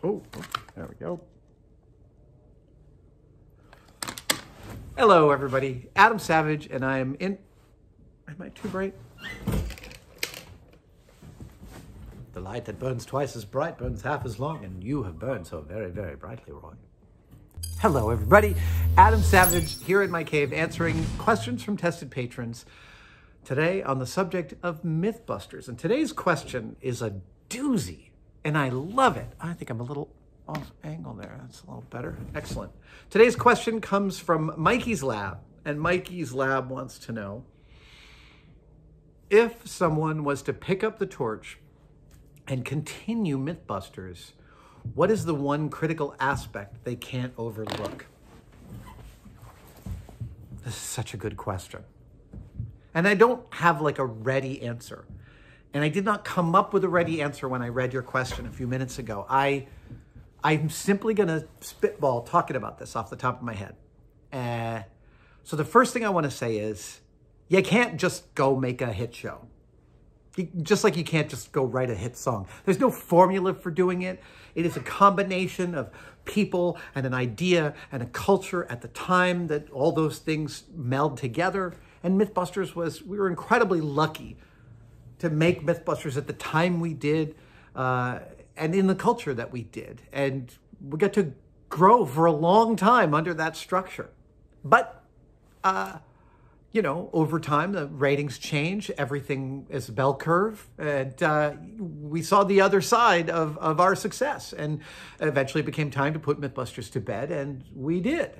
Oh, there we go. Hello, everybody. Adam Savage, and I am in... Am I too bright? The light that burns twice as bright burns half as long, and you have burned so very, very brightly, Roy. Hello, everybody. Adam Savage here in my cave answering questions from tested patrons today on the subject of MythBusters. And today's question is a doozy, and I love it. I think I'm a little off angle there. That's a little better. Excellent. Today's question comes from Mikey's Lab, and Mikey's Lab wants to know, if someone was to pick up the torch and continue MythBusters, what is the one critical aspect they can't overlook? This is such a good question. And I don't have like a ready answer. And I did not come up with a ready answer when I read your question a few minutes ago. I'm simply going to spitball talking about this off the top of my head. So the first thing I want to say is, you can't just go make a hit show. Just like you can't just go write a hit song. There's no formula for doing it. It is a combination of people and an idea and a culture at the time that all those things meld together. And MythBusters we were incredibly lucky to make MythBusters at the time we did and in the culture that we did. And we got to grow for a long time under that structure. But, you know, over time, the ratings change. Everything is a bell curve. And we saw the other side of our success. And eventually it became time to put MythBusters to bed, and we did.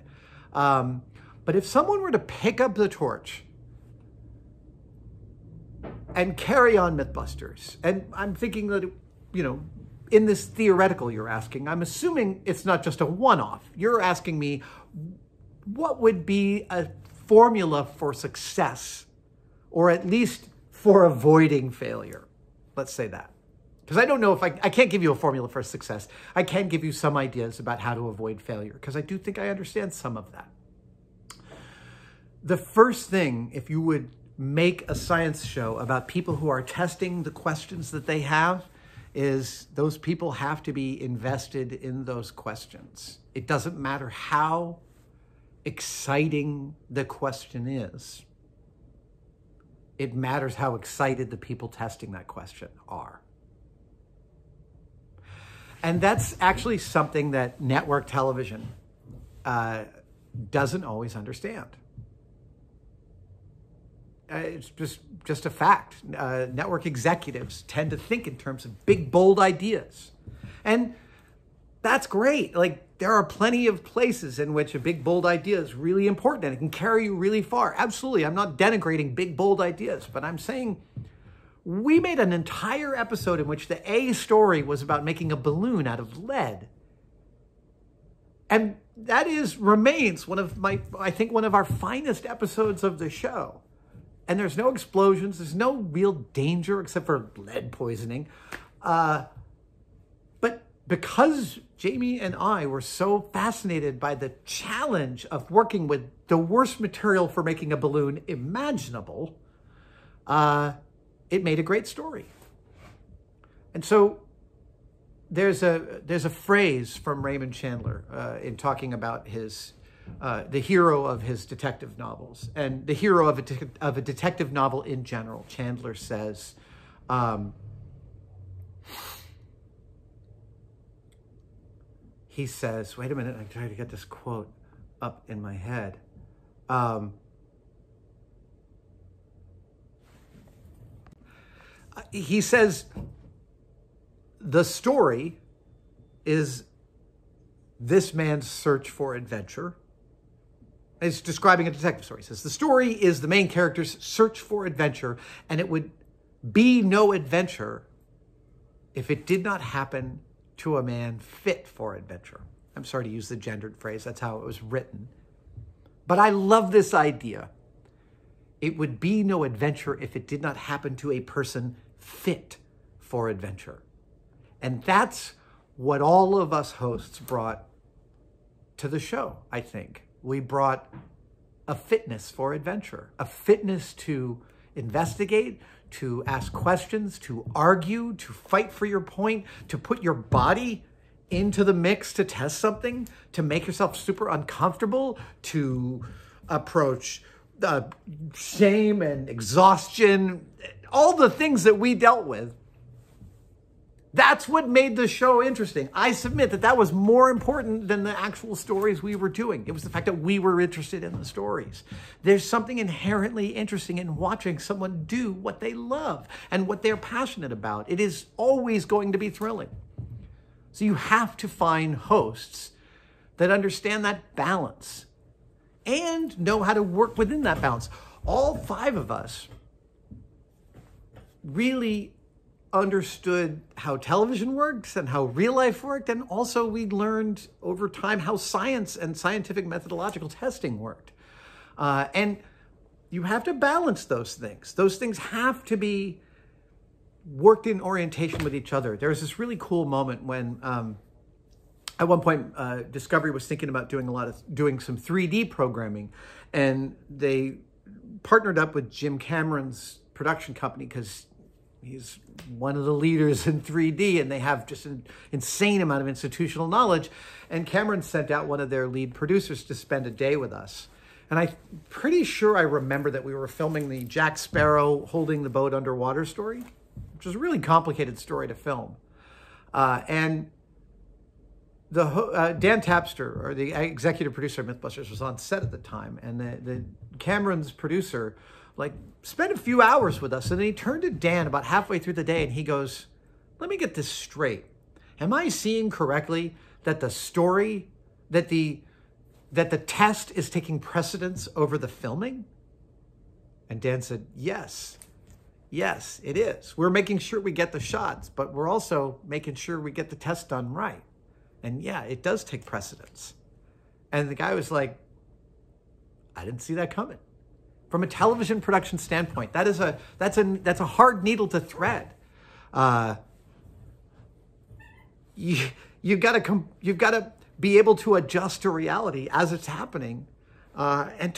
But if someone were to pick up the torch and carry on MythBusters, and I'm thinking that, you know, in this theoretical you're asking, I'm assuming it's not just a one-off. You're asking me, what would be a formula for success, or at least for avoiding failure? Let's say that. Because I don't know if I can't give you a formula for success. I can give you some ideas about how to avoid failure, because I do think I understand some of that. The first thing, if you would make a science show about people who are testing the questions that they have, is those people have to be invested in those questions. It doesn't matter how exciting the question is. It matters how excited the people testing that question are. And that's actually something that network television doesn't always understand. It's just a fact. Network executives tend to think in terms of big, bold ideas. And that's great. Like, there are plenty of places in which a big, bold idea is really important and it can carry you really far. Absolutely. I'm not denigrating big, bold ideas, but I'm saying we made an entire episode in which the A story was about making a balloon out of lead. And that remains one of one of our finest episodes of the show. And there's no explosions. There's no real danger except for lead poisoning. But because Jamie and I were so fascinated by the challenge of working with the worst material for making a balloon imaginable, it made a great story. And so there's a phrase from Raymond Chandler in talking about the hero of his detective novels and the hero of a detective novel in general. Chandler says, he says, wait a minute, I'm trying to get this quote up in my head. He says, the story is this man's search for adventure. He's describing a detective story. He says, the story is the main character's search for adventure, and it would be no adventure if it did not happen to a man fit for adventure. I'm sorry to use the gendered phrase. That's how it was written. But I love this idea. It would be no adventure if it did not happen to a person fit for adventure. And that's what all of us hosts brought to the show, I think. We brought a fitness for adventure, a fitness to investigate, to ask questions, to argue, to fight for your point, to put your body into the mix to test something, to make yourself super uncomfortable, to approach shame and exhaustion, all the things that we dealt with. That's what made the show interesting. I submit that that was more important than the actual stories we were doing. It was the fact that we were interested in the stories. There's something inherently interesting in watching someone do what they love and what they're passionate about. It is always going to be thrilling. So you have to find hosts that understand that balance and know how to work within that balance. All 5 of us really understood how television works and how real life worked, and also we learned over time how science and scientific methodological testing worked. And you have to balance those things. Those things have to be worked in orientation with each other. There was this really cool moment when at one point Discovery was thinking about doing some 3D programming, and they partnered up with Jim Cameron's production company because he's one of the leaders in 3D, and they have just an insane amount of institutional knowledge. And Cameron sent out one of their lead producers to spend a day with us. And I'm pretty sure I remember that we were filming the Jack Sparrow holding the boat underwater story, which is a really complicated story to film. And Dan Tapster, or the executive producer of MythBusters, was on set at the time. And the Cameron's producer spent a few hours with us, and then he turned to Dan about halfway through the day and he goes, "Let me get this straight. Am I seeing correctly that the story, that the test is taking precedence over the filming?" And Dan said, "Yes, it is. We're making sure we get the shots, but we're also making sure we get the test done right. And yeah, it does take precedence." And the guy was like, "I didn't see that coming." From a television production standpoint, that's a hard needle to thread. You've got to be able to adjust to reality as it's happening, and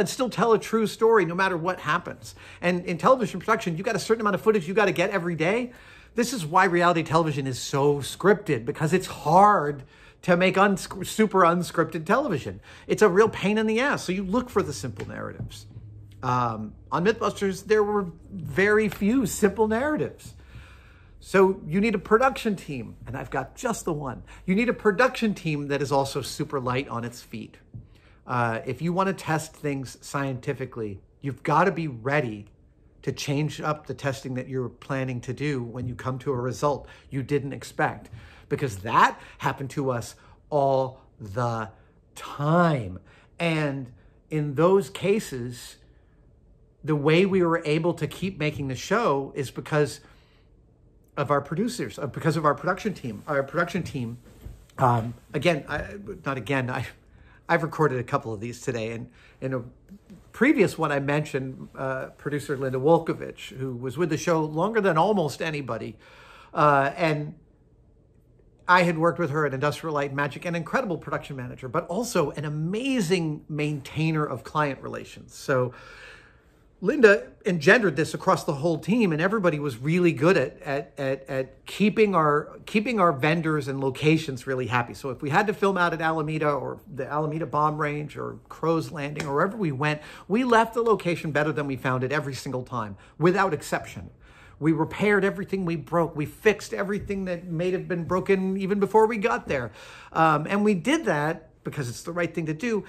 still tell a true story no matter what happens. And in television production, you've got a certain amount of footage you got to get every day. This is why reality television is so scripted, because it's hard to make super unscripted television. It's a real pain in the ass. So you look for the simple narratives. On MythBusters, there were very few simple narratives. So you need a production team, and I've got just the one. You need a production team that is also super light on its feet. If you want to test things scientifically, you've got to be ready to change up the testing that you're planning to do when you come to a result you didn't expect. Because that happened to us all the time. And in those cases, the way we were able to keep making the show is because of our producers, because of our production team. Our production team, I've recorded a couple of these today. And in a previous one, I mentioned producer Linda Wolkovich, who was with the show longer than almost anybody. And I had worked with her at Industrial Light and Magic, an incredible production manager, but also an amazing maintainer of client relations. So Linda engendered this across the whole team, and everybody was really good at keeping our vendors and locations really happy. So if we had to film out at Alameda or the Alameda Bomb Range or Crow's Landing or wherever we went, we left the location better than we found it every single time, without exception. We repaired everything we broke. We fixed everything that may have been broken even before we got there. And we did that because it's the right thing to do.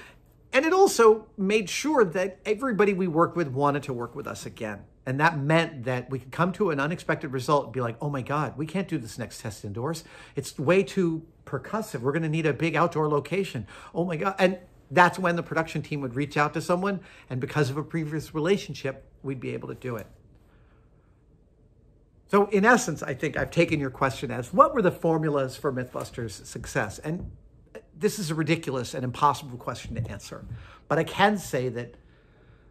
And it also made sure that everybody we worked with wanted to work with us again. And that meant that we could come to an unexpected result and be like, "Oh my God, we can't do this next test indoors. It's way too percussive. We're going to need a big outdoor location. Oh my God." And that's when the production team would reach out to someone. And because of a previous relationship, we'd be able to do it. So in essence, I think I've taken your question as, what were the formulas for MythBusters' success? And this is a ridiculous and impossible question to answer. But I can say that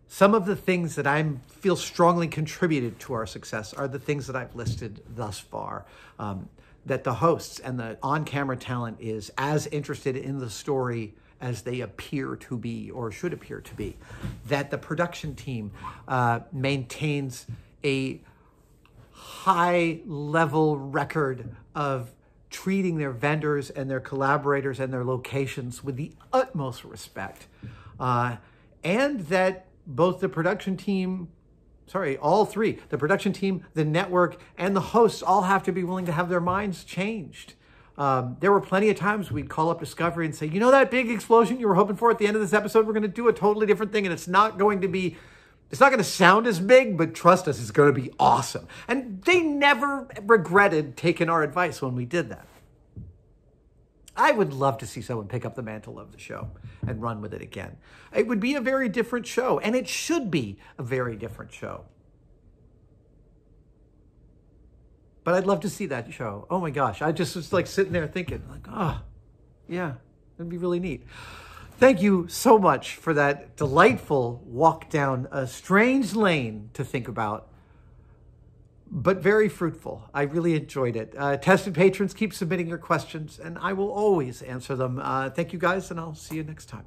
some of the things that I feel strongly contributed to our success are the things that I've listed thus far. That the hosts and the on-camera talent is as interested in the story as they appear to be or should appear to be. That the production team maintains a high-level record of treating their vendors and their collaborators and their locations with the utmost respect. And that both the production team, all three, the production team, the network, and the hosts all have to be willing to have their minds changed. There were plenty of times we'd call up Discovery and say, you know that big explosion you were hoping for at the end of this episode? We're going to do a totally different thing, and it's not going to sound as big, but trust us, it's going to be awesome. And they never regretted taking our advice when we did that. I would love to see someone pick up the mantle of the show and run with it again. It would be a very different show, and it should be a very different show. But I'd love to see that show. Oh my gosh, I just was like sitting there thinking, like, oh, yeah, that'd be really neat. Thank you so much for that delightful walk down a strange lane to think about, but very fruitful. I really enjoyed it. Tested patrons, keep submitting your questions, and I will always answer them. Thank you guys, and I'll see you next time.